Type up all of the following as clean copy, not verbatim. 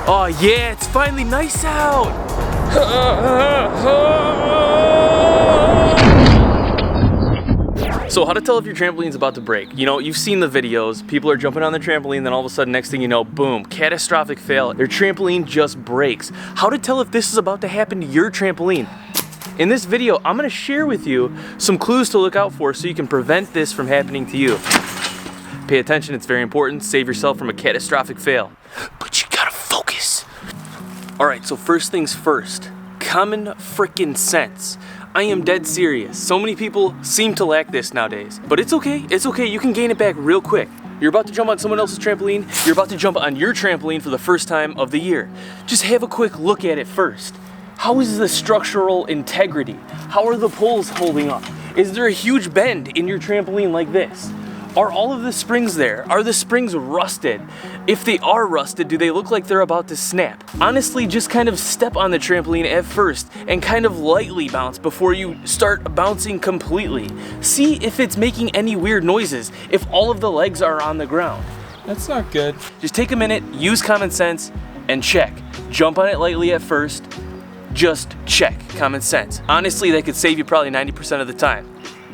Oh yeah, it's finally nice out. So how to tell if your trampoline's about to break? You know, you've seen the videos. People are jumping on the trampoline, then all of a sudden, next thing you know, boom, catastrophic fail. Their trampoline just breaks. How to tell if this is about to happen to your trampoline? In this video, I'm gonna share with you some clues to look out for so you can prevent this from happening to you. Pay attention, it's very important. Save yourself from a catastrophic fail. But you gotta focus. All right, so first things first, common frickin' sense. I am dead serious. So many people seem to lack this nowadays, but it's okay, you can gain it back real quick. You're about to jump on someone else's trampoline, you're about to jump on your trampoline for the first time of the year. Just have a quick look at it first. How is the structural integrity? How are the poles holding up? Is there a huge bend in your trampoline like this? Are all of the springs there? Are the springs rusted? If they are rusted, do they look like they're about to snap? Honestly, just kind of step on the trampoline at first and kind of lightly bounce before you start bouncing completely. See if it's making any weird noises, if all of the legs are on the ground. That's not good. Just take a minute, use common sense, and check. Jump on it lightly at first, just check, common sense. Honestly, that could save you probably 90% of the time,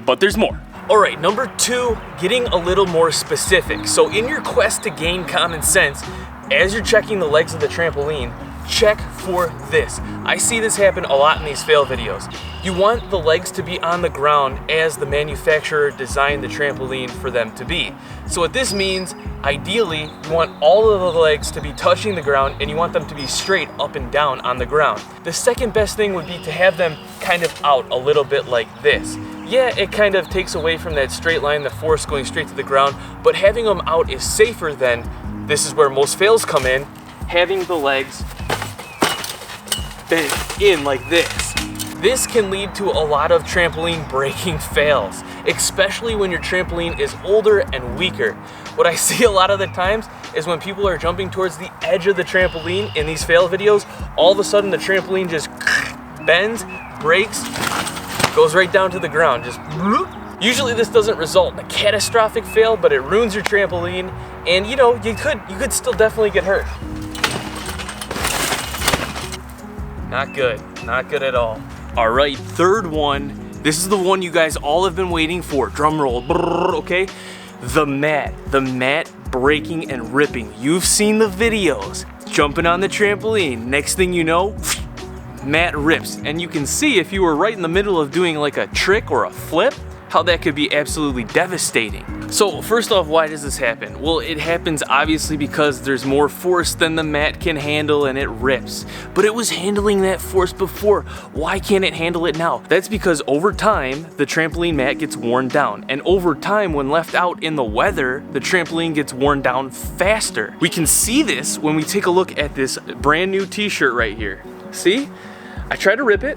but there's more. All right, number 2, getting a little more specific. So in your quest to gain common sense, as you're checking the legs of the trampoline, check for this. I see this happen a lot in these fail videos. You want the legs to be on the ground as the manufacturer designed the trampoline for them to be. So what this means, ideally, you want all of the legs to be touching the ground and you want them to be straight up and down on the ground. The second best thing would be to have them kind of out a little bit like this. Yeah, it kind of takes away from that straight line, the force going straight to the ground, but having them out is safer than, this is where most fails come in, having the legs bent in like this. This can lead to a lot of trampoline breaking fails, especially when your trampoline is older and weaker. What I see a lot of the times is when people are jumping towards the edge of the trampoline in these fail videos, all of a sudden the trampoline just bends, breaks, goes right down to the ground, just bloop. Usually this doesn't result in a catastrophic fail, but it ruins your trampoline, and you know, you could still definitely get hurt. Not good at all. All right, third one. This is the one you guys all have been waiting for. Drum roll, brrr, okay? The mat breaking and ripping. You've seen the videos. Jumping on the trampoline, next thing you know, mat rips, and you can see if you were right in the middle of doing like a trick or a flip, how that could be absolutely devastating. So first off, why does this happen? Well, it happens obviously because there's more force than the mat can handle and it rips. But it was handling that force before. Why can't it handle it now? That's because over time, the trampoline mat gets worn down. And over time, when left out in the weather, the trampoline gets worn down faster. We can see this when we take a look at this brand new t-shirt right here. See? I tried to rip it,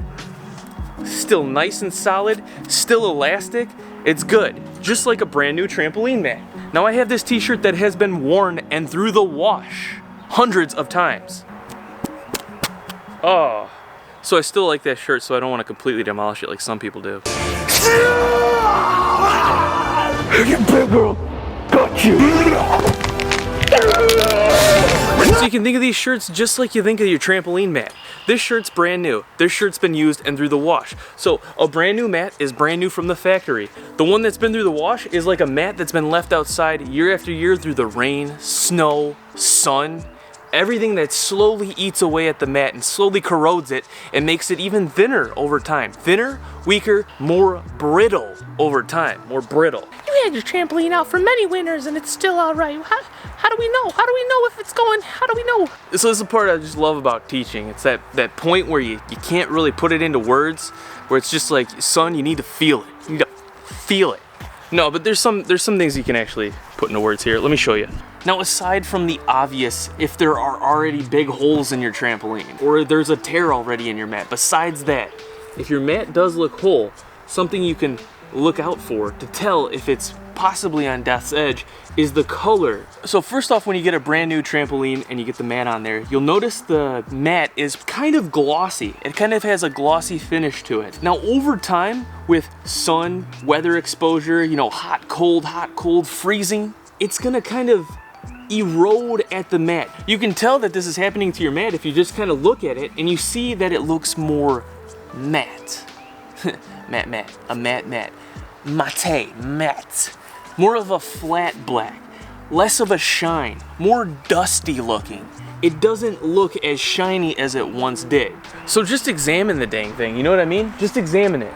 still nice and solid, still elastic, it's good, just like a brand new trampoline mat. Now I have this t-shirt that has been worn and through the wash hundreds of times. Oh, so I still like that shirt, so I don't want to completely demolish it like some people do. You big girl, got you. So you can think of these shirts just like you think of your trampoline mat. This shirt's brand new. This shirt's been used and through the wash. So a brand new mat is brand new from the factory. The one that's been through the wash is like a mat that's been left outside year after year through the rain, snow, sun, everything that slowly eats away at the mat and slowly corrodes it and makes it even thinner over time. Thinner, weaker, more brittle over time, more brittle. You had your trampoline out for many winters and it's still all right. How do we know? How do we know if it's going? How do we know? So this is the part I just love about teaching. It's that point where you can't really put it into words, where it's just like, son, you need to feel it. You need to feel it. No, but there's some things you can actually put into words here. Let me show you. Now, aside from the obvious, if there are already big holes in your trampoline, or there's a tear already in your mat, besides that, if your mat does look whole, something you can look out for to tell if it's possibly on death's edge is the color. So first off, when you get a brand new trampoline and you get the mat on there, you'll notice the mat is kind of glossy. It kind of has a glossy finish to it. Now over time, with sun, weather exposure, you know, hot, cold, freezing, it's gonna kind of erode at the mat. You can tell that this is happening to your mat if you just kind of look at it and you see that it looks more matte. Matte. More of a flat black, less of a shine, more dusty looking. It doesn't look as shiny as it once did. So just examine the dang thing, you know what I mean? Just examine it.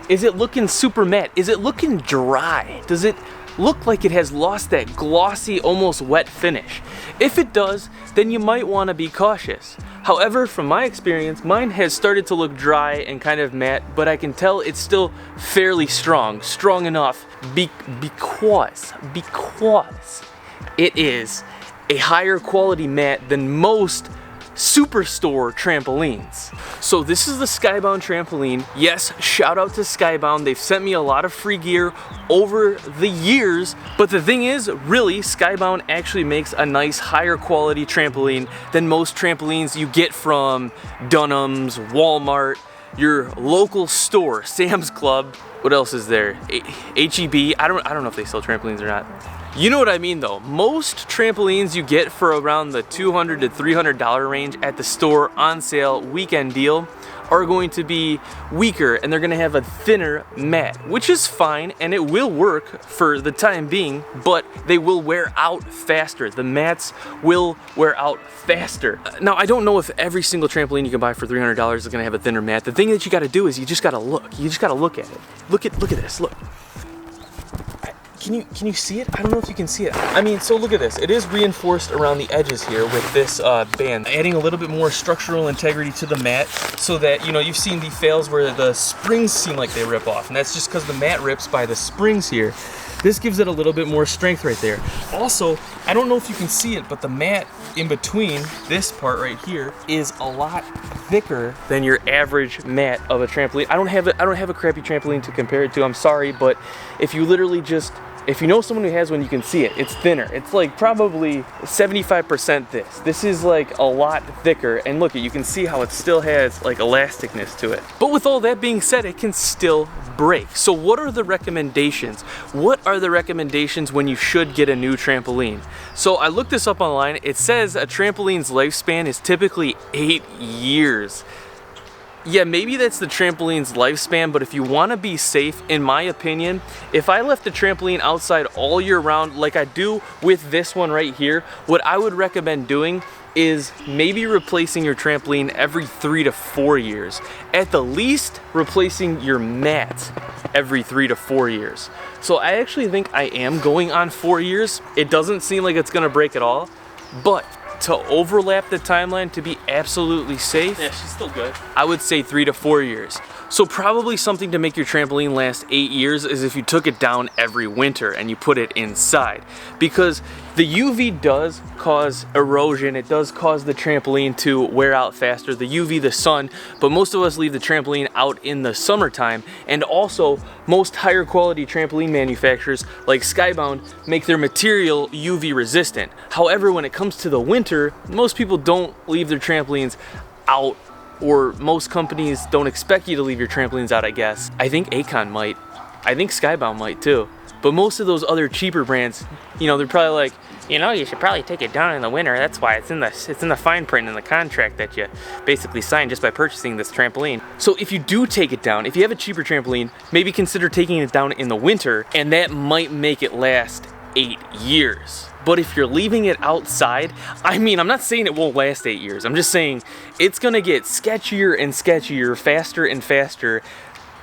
Is it looking super matte? Is it looking dry? Does it look like it has lost that glossy, almost wet finish? If it does, then you might want to be cautious. However, from my experience, mine has started to look dry and kind of matte, but I can tell it's still fairly strong enough because it is a higher quality mat than most superstore trampolines. So this is the Skybound trampoline. Yes, shout out to Skybound. They've sent me a lot of free gear over the years, but the thing is, really, Skybound actually makes a nice higher quality trampoline than most trampolines you get from Dunham's, Walmart, your local store, Sam's Club. What else is there? HEB. I don't know if they sell trampolines or not. You know what I mean though. Most trampolines you get for around the $200 to $300 range at the store on sale weekend deal are going to be weaker and they're going to have a thinner mat, which is fine and it will work for the time being, but they will wear out faster. The mats will wear out faster. Now, I don't know if every single trampoline you can buy for $300 is going to have a thinner mat. The thing that you got to do is you just got to look. You just got to look at it. Look at this. Look. Can you see it? I don't know if you can see it. I mean, so look at this. It is reinforced around the edges here with this band, adding a little bit more structural integrity to the mat so that, you know, you've seen the fails where the springs seem like they rip off, and that's just because the mat rips by the springs here. This gives it a little bit more strength right there. Also, I don't know if you can see it, but the mat in between this part right here is a lot thicker than your average mat of a trampoline. I don't have a crappy trampoline to compare it to. I'm sorry, but if you literally just, if you know someone who has one, you can see it. It's thinner. It's like probably 75% this. This is like a lot thicker, and look, you can see how it still has like elasticness to it. But with all that being said, it can still break. So what are the recommendations? What are the recommendations when you should get a new trampoline? So I looked this up online. It says a trampoline's lifespan is typically 8 years. Yeah, maybe that's the trampoline's lifespan, but if you want to be safe, in my opinion, if I left the trampoline outside all year round like I do with this one right here, what I would recommend doing is maybe replacing your trampoline every 3 to 4 years. At the least, replacing your mat every 3 to 4 years. So I actually think I am going on 4 years. It doesn't seem like it's gonna break at all, but to overlap the timeline to be absolutely safe, yeah, she's still good, I would say 3 to 4 years. So probably something to make your trampoline last 8 years is if you took it down every winter and you put it inside. Because the UV does cause erosion, it does cause the trampoline to wear out faster, the UV, the sun, but most of us leave the trampoline out in the summertime, and also most higher quality trampoline manufacturers like Skybound make their material UV resistant. However, when it comes to the winter, most people don't leave their trampolines out, or most companies don't expect you to leave your trampolines out, I guess. I think Akon might. I think Skybound might too. But most of those other cheaper brands, you know, they're probably like, you know, you should probably take it down in the winter. That's why it's in the fine print in the contract that you basically signed just by purchasing this trampoline. So if you do take it down, if you have a cheaper trampoline, maybe consider taking it down in the winter, and that might make it last 8 years. But if you're leaving it outside, I mean, I'm not saying it won't last 8 years. I'm just saying it's gonna get sketchier and sketchier, faster and faster,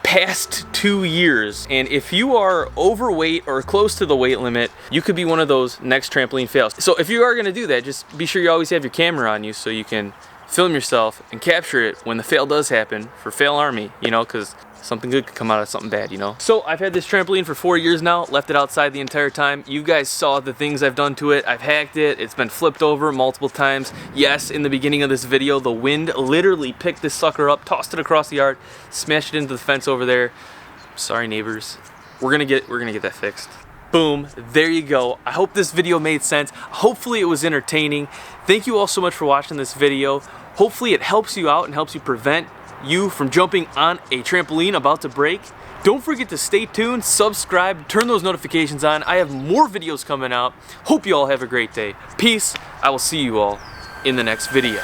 past 2 years. And if you are overweight or close to the weight limit, you could be one of those next trampoline fails. So if you are gonna do that, just be sure you always have your camera on you so you can film yourself and capture it when the fail does happen for Fail Army, you know, because something good could come out of something bad, you know? So I've had this trampoline for 4 years now, left it outside the entire time. You guys saw the things I've done to it. I've hacked it. It's been flipped over multiple times. Yes, in the beginning of this video, the wind literally picked this sucker up, tossed it across the yard, smashed it into the fence over there. Sorry, neighbors. We're gonna get that fixed. Boom, there you go. I hope this video made sense. Hopefully it was entertaining. Thank you all so much for watching this video. Hopefully it helps you out and helps you prevent you from jumping on a trampoline about to break. Don't forget to stay tuned, subscribe, turn those notifications on. I have more videos coming out. Hope you all have a great day. Peace. I will see you all in the next video.